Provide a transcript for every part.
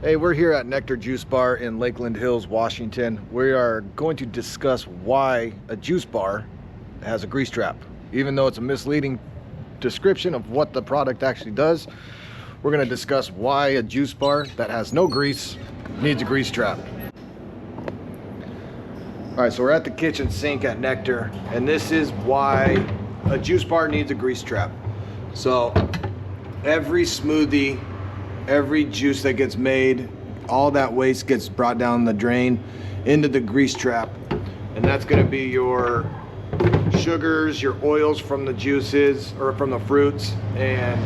Hey, we're here at Nekter Juice Bar in Lakeland Hills, Washington. We are going to discuss why a juice bar has a grease trap. Even though it's a misleading description of what the product actually does, we're going to discuss why a juice bar that has no grease needs a grease trap. All right, so we're at the kitchen sink at Nekter, and this is why a juice bar needs a grease trap. So every smoothie, every juice that gets made, all that waste gets brought down the drain into the grease trap. And that's gonna be your sugars, your oils from the juices or from the fruits. And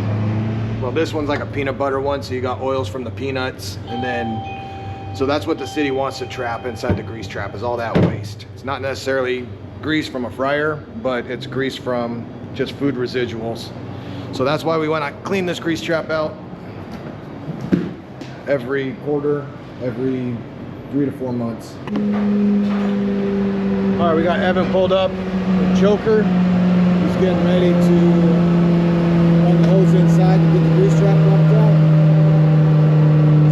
well, this one's like a peanut butter one, so you got oils from the peanuts. And then, so that's what the city wants to trap inside the grease trap, is all that waste. It's not necessarily grease from a fryer, but it's grease from just food residuals. So that's why we want to clean this grease trap out every quarter, every 3 to 4 months. All right, we got Evan pulled up with choker. He's getting ready to run the hose inside to get the grease trap pumped out.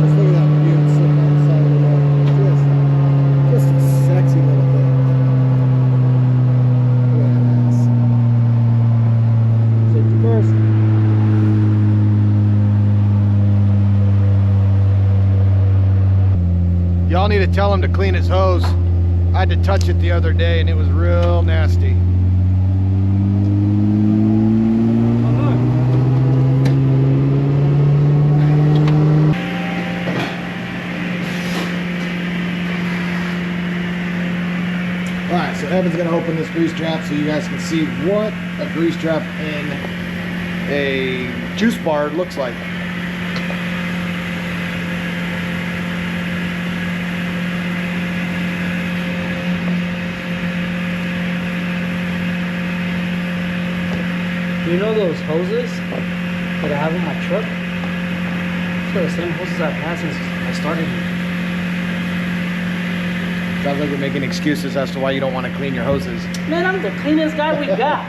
Just look at that dude sitting on the side of the road. Just a sexy little thing. Look at that ass. Safety first. Y'all need to tell him to clean his hose. I had to touch it the other day and it was real nasty. Alright, so Evan's gonna open this grease trap so you guys can see what a grease trap in a juice bar looks like. You know those hoses that I have in my truck? Those are the same hoses I've had since I started here. Sounds like you're making excuses as to why you don't want to clean your hoses. Man, I'm the cleanest guy we got.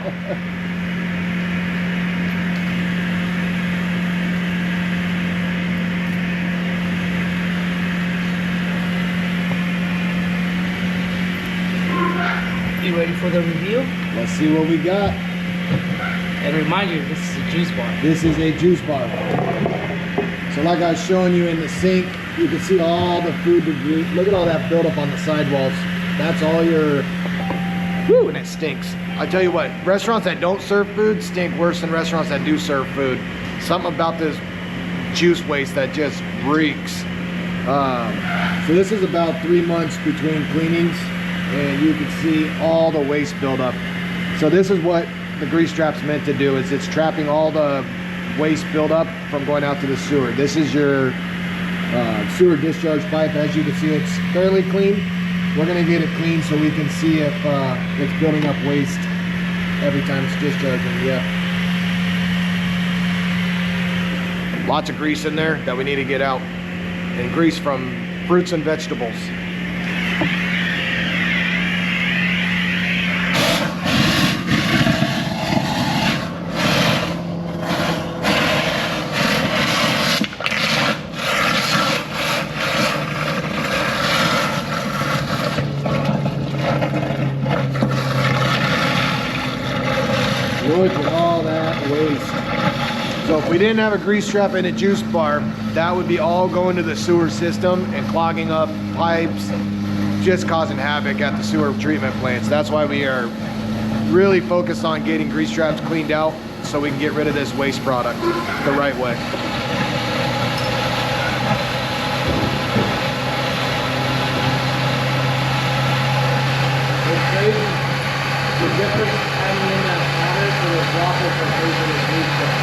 You ready for the review? Let's see what we got. And remind you, this is a juice bar. This is a juice bar. So like I was showing you in the sink, you can see all the food debris. Look at all that buildup on the sidewalls. That's all your, whew, and it stinks. I tell you what, restaurants that don't serve food stink worse than restaurants that do serve food. Something about this juice waste that just reeks. So this is about 3 months between cleanings, and you can see all the waste buildup. So this is what the grease trap's meant to do, is it's trapping all the waste buildup from going out to the sewer. This is your sewer discharge pipe. As you can see, it's fairly clean. We're gonna get it clean so we can see if it's building up waste every time it's discharging. Yeah. Lots of grease in there that we need to get out, and grease from fruits and vegetables. Look at all that waste. So if we didn't have a grease trap in a juice bar, that would be all going to the sewer system and clogging up pipes, just causing havoc at the sewer treatment plants. That's why we are really focused on getting grease traps cleaned out so we can get rid of this waste product the right way. It's crazy the difference adding in that water to the waffle from taking this grease trap.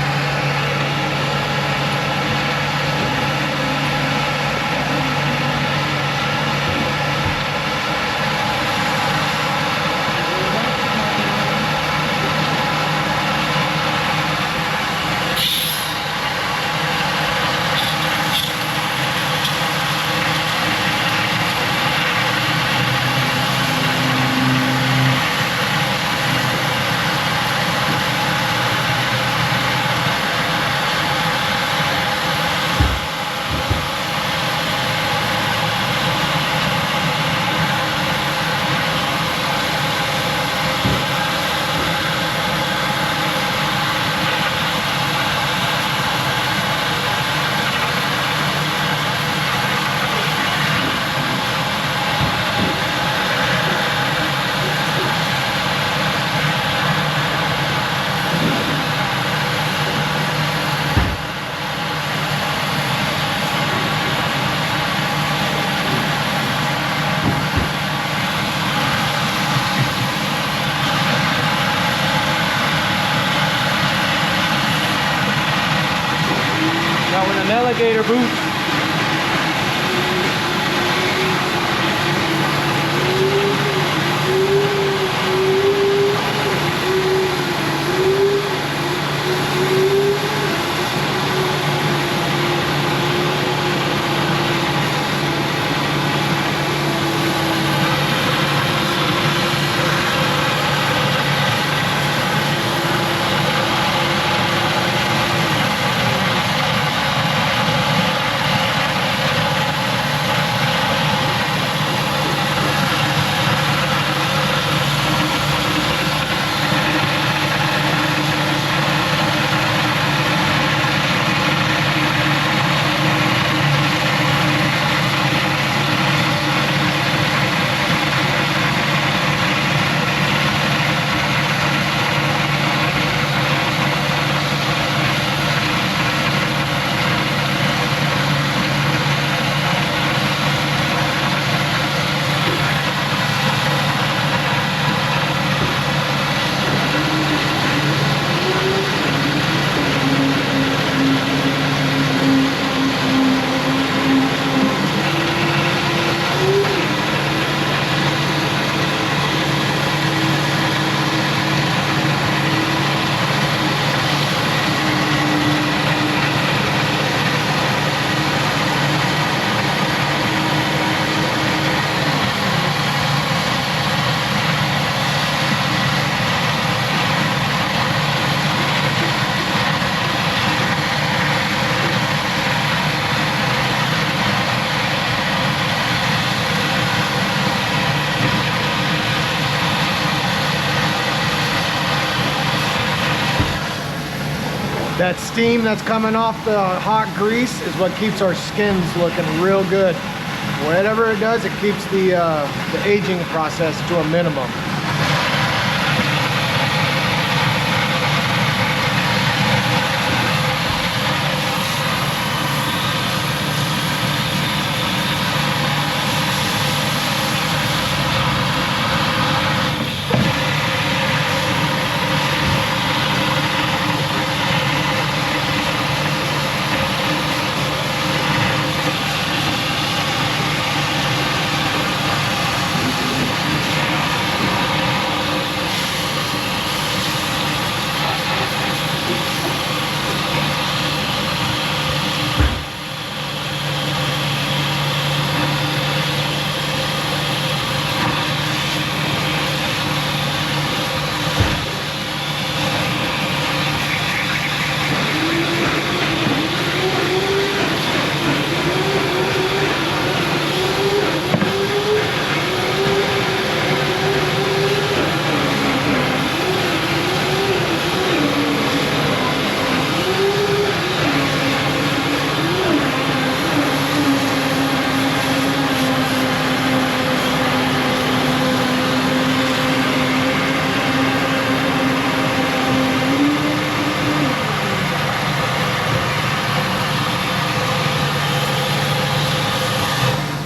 alligator boots. That steam that's coming off the hot grease is what keeps our skins looking real good. Whatever it does, it keeps the aging process to a minimum.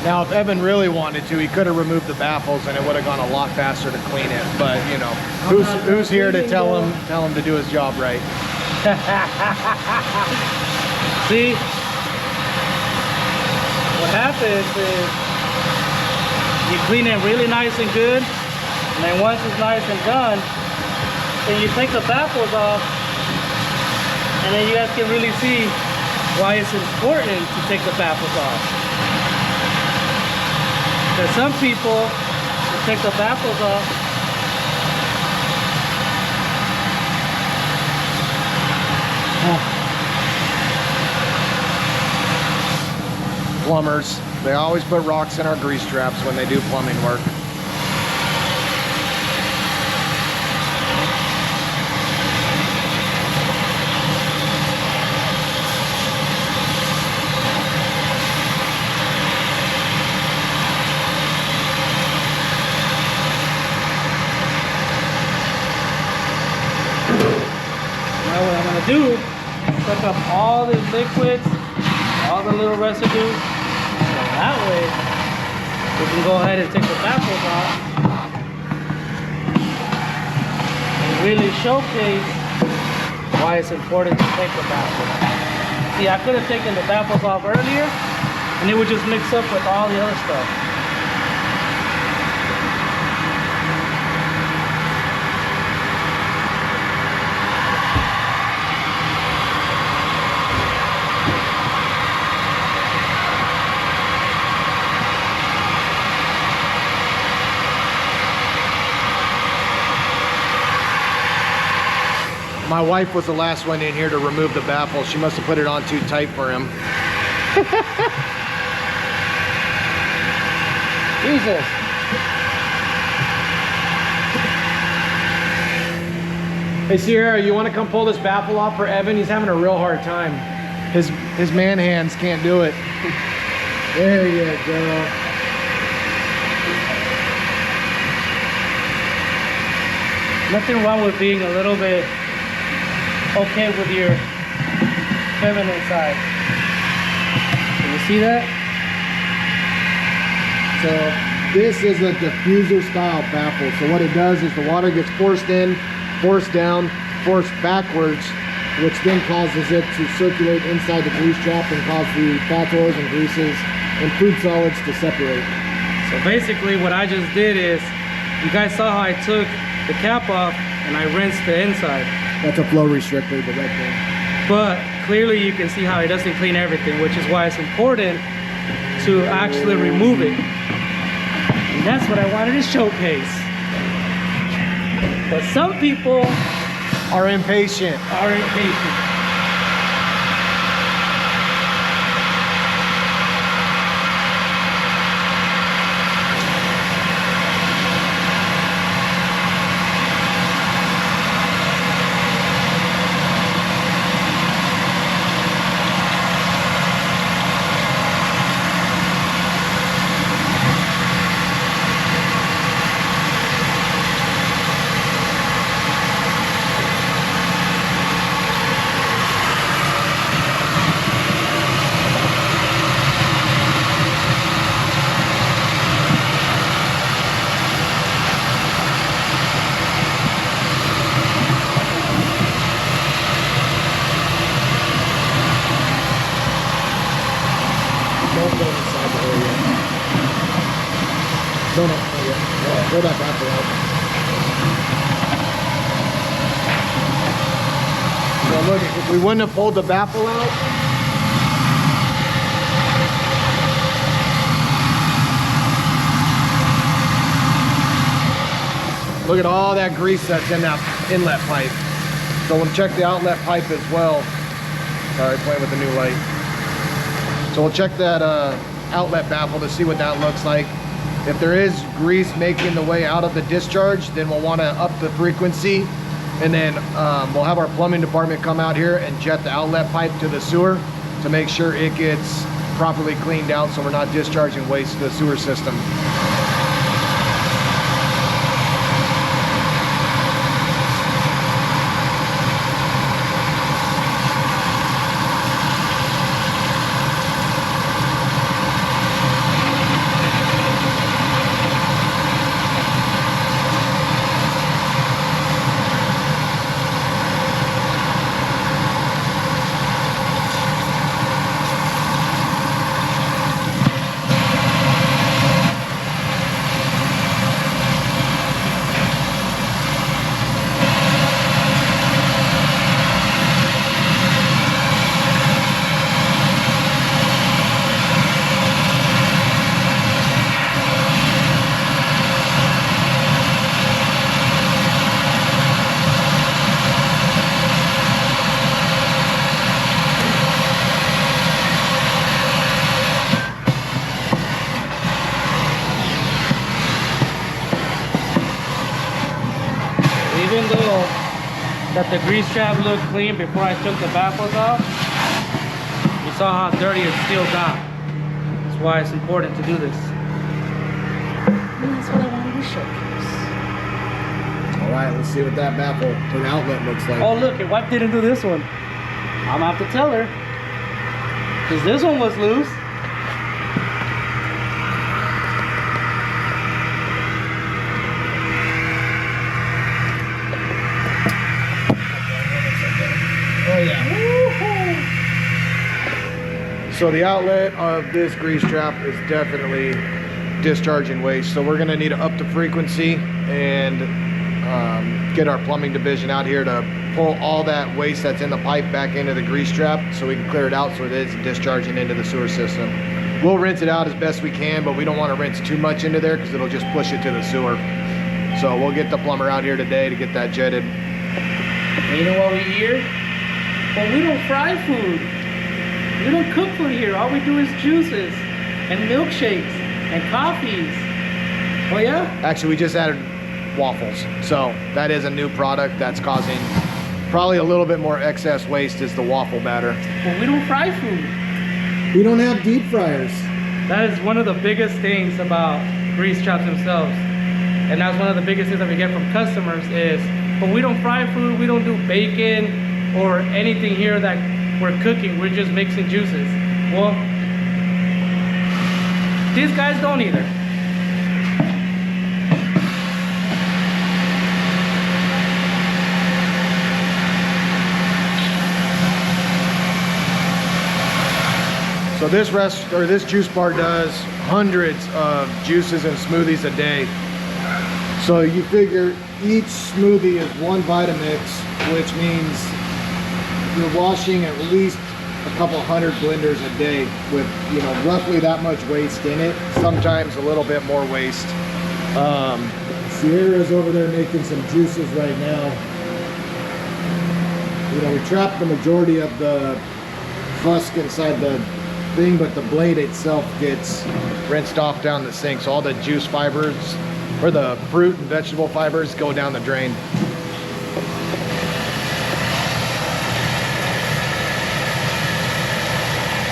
Now, if Evan really wanted to, he could have removed the baffles and it would have gone a lot faster to clean it. But, you know, who's here to tell him to do his job right? See? What happens is you clean it really nice and good, and then once it's nice and done, then you take the baffles off, and then you guys can really see why it's important to take the baffles off. Because some people will take the baffles off. Plumbers, they always put rocks in our grease traps when they do plumbing work. Do suck up all these liquids, all the little residue, so that way we can go ahead and take the baffles off and really showcase why it's important to take the baffles off. See, I could have taken the baffles off earlier and it would just mix up with all the other stuff. My wife was the last one in here to remove the baffle. She must have put it on too tight for him. Jesus. Hey Sierra, you want to come pull this baffle off for Evan? He's having a real hard time. His man hands can't do it. There you go. Nothing wrong with being a little bit okay with your feminine side. Can you see that? So this is a diffuser style baffle. So what it does is the water gets forced in, forced down, forced backwards, which then causes it to circulate inside the grease trap and cause the fats, oils, and greases and food solids to separate. So basically what I just did is, you guys saw how I took the cap off and I rinsed the inside. That's a flow restrictor, the red thing. But clearly you can see how it doesn't clean everything, which is why it's important to actually remove it. And that's what I wanted to showcase. But some people Are impatient. are impatient. Don't go inside the area. Don't yet. Yeah, throw that baffle out. So look, if we wouldn't have pulled the baffle out, look at all that grease that's in that inlet pipe. So we'll check the outlet pipe as well. Sorry, playing with the new light. So we'll check that outlet baffle to see what that looks like. If there is grease making the way out of the discharge, then we'll want to up the frequency, and then we'll have our plumbing department come out here and jet the outlet pipe to the sewer to make sure it gets properly cleaned out so we're not discharging waste to the sewer system. Even though that the grease trap looked clean before I took the baffles off, you saw how dirty it still got. That's why it's important to do this. And that's what I wanted to showcase. All right, let's see what that baffle or the outlet looks like. Oh look, your wife didn't do this one. I'm gonna have to tell her. Because this one was loose. Oh yeah. So the outlet of this grease trap is definitely discharging waste. So we're gonna need to up the frequency and get our plumbing division out here to pull all that waste that's in the pipe back into the grease trap so we can clear it out so it is discharging into the sewer system. We'll rinse it out as best we can, but we don't want to rinse too much into there because it'll just push it to the sewer. So we'll get the plumber out here today to get that jetted. And you know what we hear? Well, we don't fry food. We don't cook food here. All we do is juices and milkshakes and coffees. Oh yeah? Actually, we just added waffles. So that is a new product that's causing probably a little bit more excess waste is the waffle batter. Well, we don't fry food. We don't have deep fryers. That is one of the biggest things about grease traps themselves. And that's one of the biggest things that we get from customers is, but we don't fry food, we don't do bacon or anything here that we're cooking, we're just mixing juices. Well, these guys don't either. So this juice bar does hundreds of juices and smoothies a day. So you figure each smoothie is one Vitamix, which means you're washing at least a couple hundred blenders a day with, you know, roughly that much waste in it. Sometimes a little bit more waste. Sierra's over there making some juices right now. You know, we trapped the majority of the husk inside the thing, but the blade itself gets rinsed off down the sink. So all the juice fibers, or the fruit and vegetable fibers, go down the drain.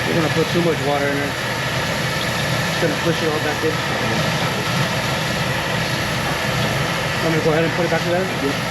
You're gonna put too much water in there. It's gonna push it all back in. I'm gonna go ahead and put it back to there. Yeah.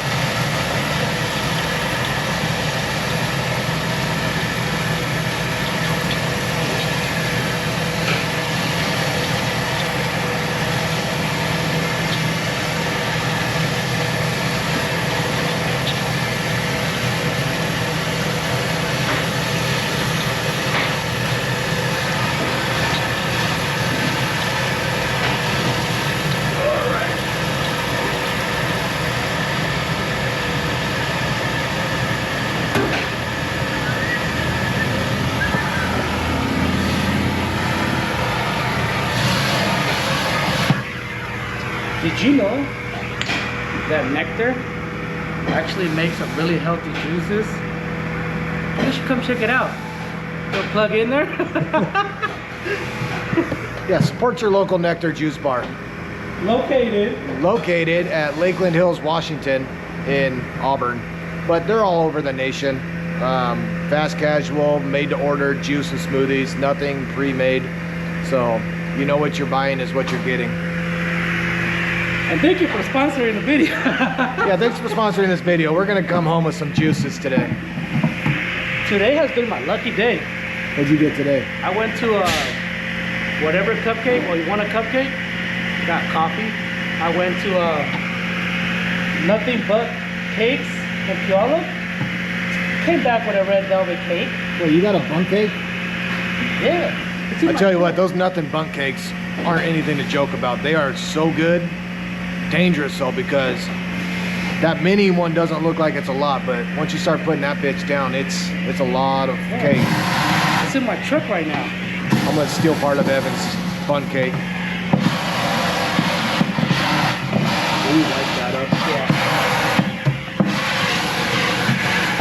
Did you know that Nekter actually makes some really healthy juices? You should come check it out. Go plug in there. Yeah, support your local Nekter Juice Bar. Located at Lakeland Hills, Washington in Auburn. But they're all over the nation. Fast casual, made to order juice and smoothies, nothing pre-made. So you know what you're buying is what you're getting. And thank you for sponsoring the video. Yeah, thanks for sponsoring this video. We're gonna come home with some juices today. Today has been my lucky day. What'd you get today? I went to whatever cupcake, or you want a cupcake? Got coffee. I went to Nothing But Cakes in Puyallup. Came back with a red velvet cake. Well, you got a bunk cake? Yeah. I tell you what, those Nothing Bunk Cakes aren't anything to joke about. They are so good. Dangerous though, because that mini one doesn't look like it's a lot, but once you start putting that bitch down, it's a lot of cake. It's in my truck right now. I'm gonna steal part of Evan's bun cake. Ooh, light that up. Yeah.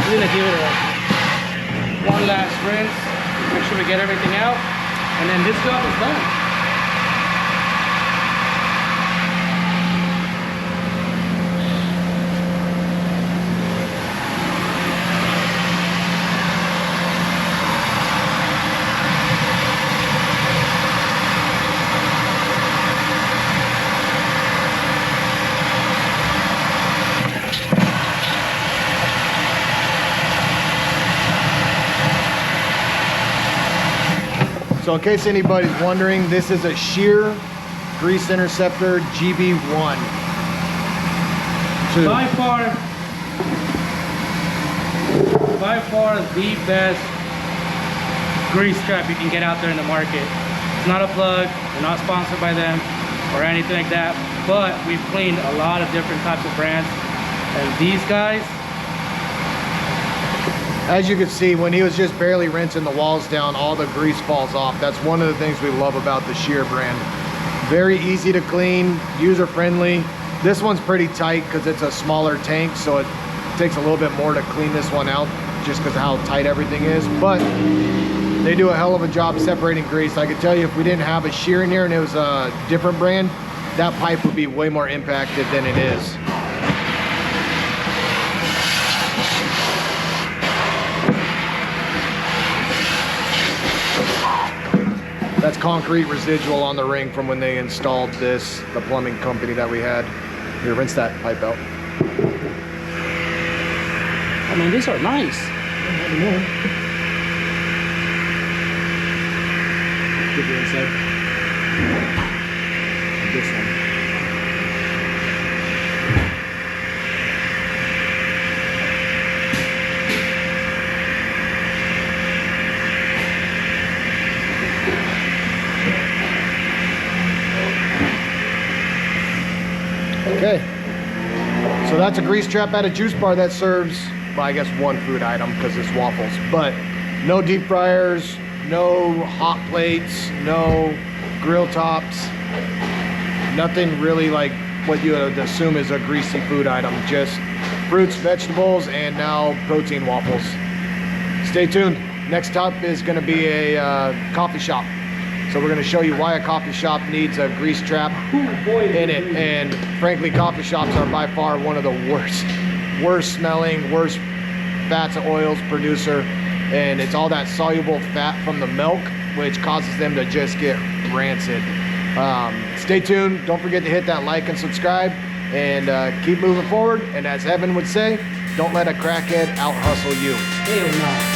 We're gonna give it one last rinse. Make sure we get everything out, and then this job is done. So in case anybody's wondering, this is a shear grease interceptor GB1. By far the best grease trap you can get out there in the market. It's not a plug, we're not sponsored by them or anything like that, but we've cleaned a lot of different types of brands, and these guys, as you can see, when he was just barely rinsing the walls down, all the grease falls off. That's one of the things we love about the Sheer brand. Very easy to clean, user friendly. This one's pretty tight because it's a smaller tank, so it takes a little bit more to clean this one out just because of how tight everything is, but they do a hell of a job separating grease. I can tell you, if we didn't have a Sheer in here and it was a different brand, that pipe would be way more impacted than it is. That's concrete residual on the ring from when they installed this, the plumbing company that we had. Here, rinse that pipe out. I mean, these are nice. Get the inside. This one. Okay, so that's a grease trap at a juice bar that serves, well, I guess one food item because it's waffles, but no deep fryers, no hot plates, no grill tops, nothing really like what you would assume is a greasy food item, just fruits, vegetables, and now protein waffles. Stay tuned. Next up is going to be a coffee shop. So we're going to show you why a coffee shop needs a grease trap in it. And frankly, coffee shops are by far one of the worst smelling, worst fats and oils producer. And it's all that soluble fat from the milk, which causes them to just get rancid. Stay tuned. Don't forget to hit that like and subscribe, and keep moving forward. And as Evan would say, don't let a crackhead out hustle you. Hell no.